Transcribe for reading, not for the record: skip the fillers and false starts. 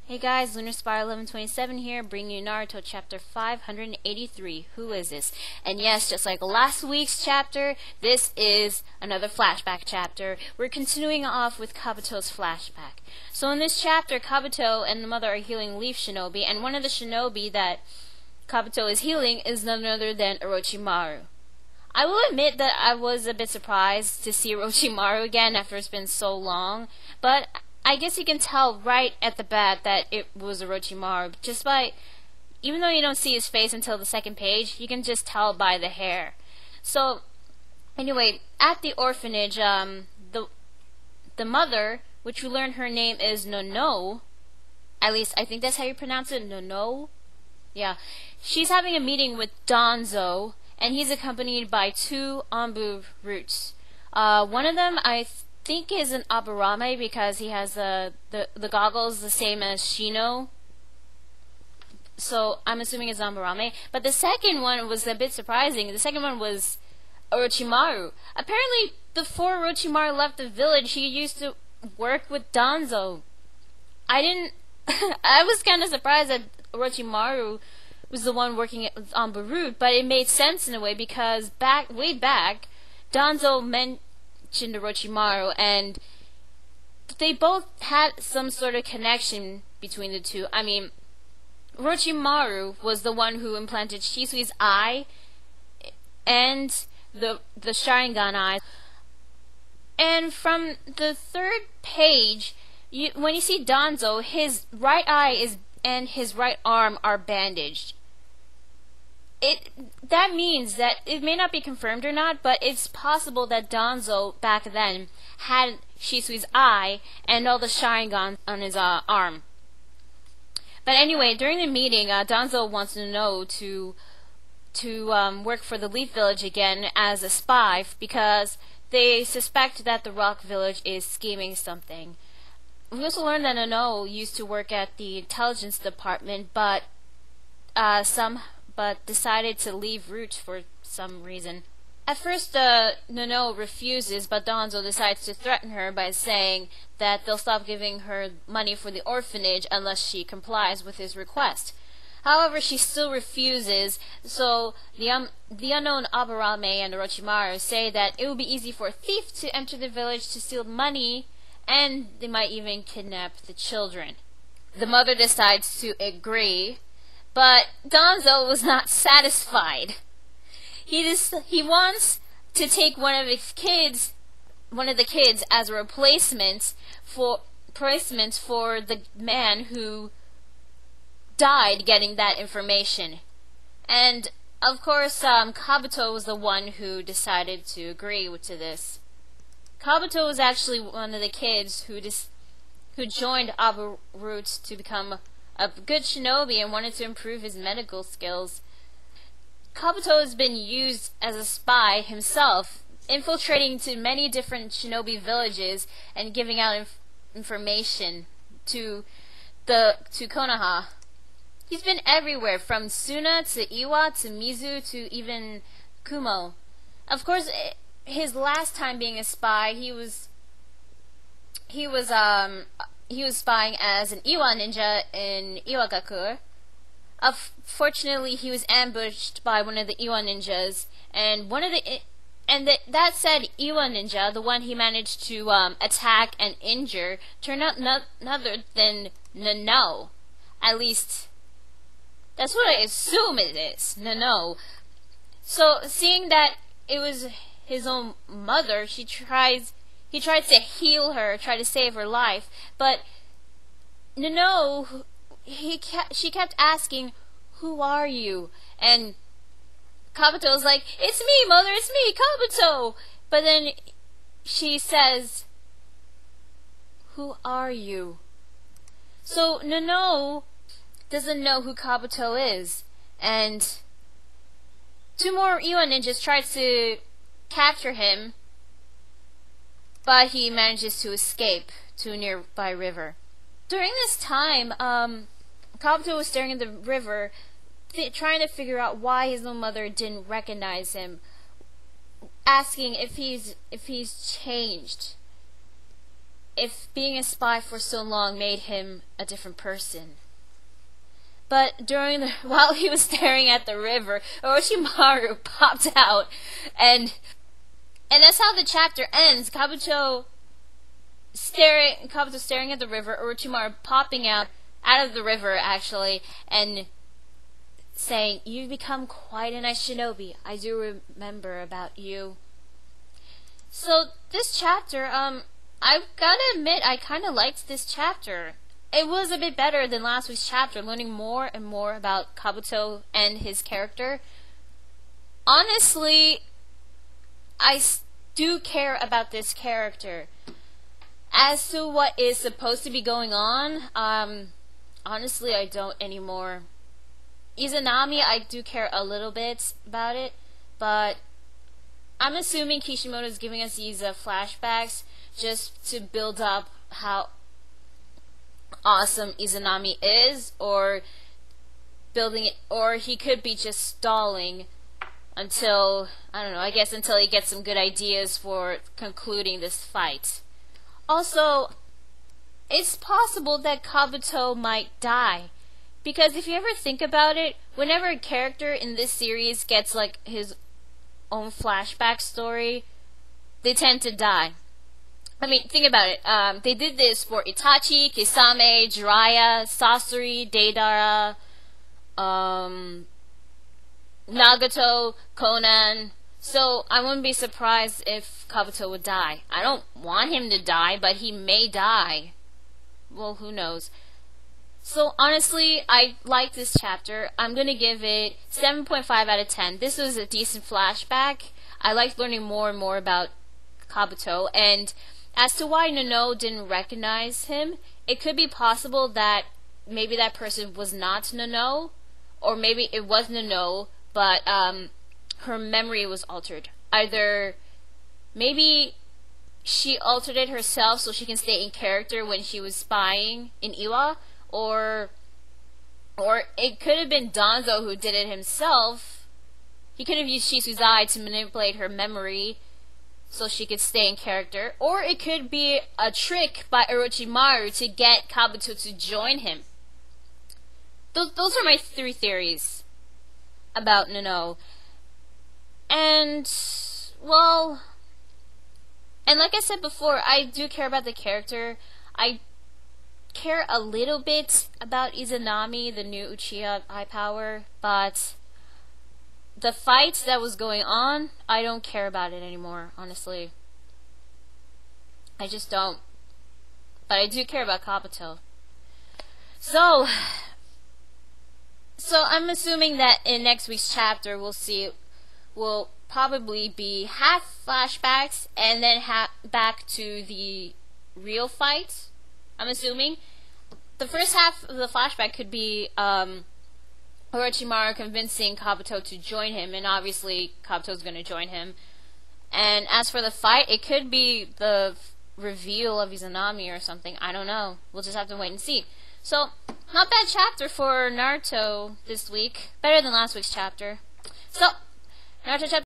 Hey guys, Lunar Spire 1127 here, bringing you Naruto chapter 583. Who is this? And yes, just like last week's chapter, this is another flashback chapter. We're continuing off with Kabuto's flashback. So in this chapter, Kabuto and the mother are healing Leaf Shinobi, and one of the shinobi that Kabuto is healing is none other than Orochimaru. I will admit that I was a bit surprised to see Orochimaru again after it's been so long, but I guess you can tell right at the bat that it was Orochimaru just by, even though you don't see his face until the second page, you can just tell by the hair. So, anyway, at the orphanage, the mother, which we learned her name is Nono, at least I think that's how you pronounce it, Nono? Yeah. She's having a meeting with Danzo, and he's accompanied by two Anbu roots. One of them, I think is an Aburame because he has the goggles the same as Shino. So I'm assuming it's Aburame. But the second one was a bit surprising. The second one was Orochimaru. Apparently, before Orochimaru left the village, he used to work with Danzo. I was kind of surprised that Orochimaru was the one working with Anbu, but it made sense in a way because way back, Danzo mentioned Orochimaru, and they both had some sort of connection between the two. I mean, Orochimaru was the one who implanted Shisui's eye and the Sharingan eye. And from the third page, when you see Danzo, his right eye and his right arm are bandaged. That means that it may not be confirmed or not, but it's possible that Danzo back then had Shisui's eye and all the Sharingan on his arm. But anyway, during the meeting, Danzo wants to know to work for the Leaf Village again as a spy because they suspect that the Rock Village is scheming something. We also learned that Nono used to work at the intelligence department, but decided to leave Root for some reason. At first, Nono refuses, but Danzo decides to threaten her by saying that they'll stop giving her money for the orphanage unless she complies with his request. However, she still refuses, so the unknown Aburame and Orochimaru say that it will be easy for a thief to enter the village to steal money, and they might even kidnap the children. The mother decides to agree, but Danzo was not satisfied. He wants to take one of the kids as a replacement for the man who died getting that information. And of course, Kabuto was the one who decided to agree to this. Kabuto was actually one of the kids who joined Abu Roots to become a good shinobi and wanted to improve his medical skills. Kabuto has been used as a spy himself, infiltrating to many different shinobi villages and giving out information to Konoha. He's been everywhere, from Suna to Iwa to Mizu to even Kumo. Of course, his last time being a spy, he was spying as an Iwa ninja in Iwagakure. Fortunately, he was ambushed by one of the Iwa ninjas, and that said Iwa ninja, the one he managed to attack and injure, turned out none other than Nono. At least, that's what I assume it is, Nono. So, seeing that it was his own mother, he tried to heal her, try to save her life, but Nono, she kept asking, "Who are you?" And Kabuto was like, "It's me, mother, it's me, Kabuto." But then she says, "Who are you?" So Nono doesn't know who Kabuto is, and two more Iwa ninjas tried to capture him, but he manages to escape to a nearby river. During this time, Kabuto was staring at the river, trying to figure out why his own mother didn't recognize him, asking if he's changed. if being a spy for so long made him a different person. But while he was staring at the river, Orochimaru popped out, and that's how the chapter ends. Kabuto staring at the river, Orochimaru popping out of the river, actually, and saying, "You've become quite a nice shinobi. I do remember about you." So this chapter, I've gotta admit, I kinda liked this chapter. It was a bit better than last week's chapter, learning more and more about Kabuto and his character. Honestly, I do care about this character. As to what is supposed to be going on, honestly, I don't anymore. Izanami, I do care a little bit about it, but I'm assuming Kishimoto is giving us these flashbacks just to build up how awesome Izanami is, or building it, or he could be just stalling until, I don't know, I guess until he gets some good ideas for concluding this fight. Also, it's possible that Kabuto might die, because if you ever think about it, whenever a character in this series gets like his own flashback story, they tend to die. I mean, think about it. They did this for Itachi, Kisame, Jiraiya, Sasori, Deidara, Nagato, Conan. So I wouldn't be surprised if Kabuto would die. I don't want him to die, but he may die. Well, who knows? So honestly, I like this chapter. I'm gonna give it 7.5 out of 10. This was a decent flashback. I liked learning more and more about Kabuto, and as to why Nono didn't recognize him, it could be possible that maybe that person was not Nono, or maybe it was Nono, but her memory was altered. Either maybe she altered it herself so she can stay in character when she was spying in Iwa, or it could have been Danzo who did it himself. He could have used Shisu's eye to manipulate her memory so she could stay in character, or it could be a trick by Orochimaru to get Kabuto to join him. Those are my 3 theories about Nono. And, well, and like I said before, I do care about the character. I care a little bit about Izanami, the new Uchiha high power, but the fight that was going on, I don't care about it anymore, honestly. I just don't. But I do care about Kabuto. So I'm assuming that in next week's chapter we'll probably be half flashbacks and then back to the real fight. I'm assuming the first half of the flashback could be Orochimaru convincing Kabuto to join him, and obviously Kabuto's going to join him. And as for the fight, it could be the reveal of Izanami or something. I don't know. We'll just have to wait and see. So, not bad chapter for Naruto this week. Better than last week's chapter. So, Naruto chapter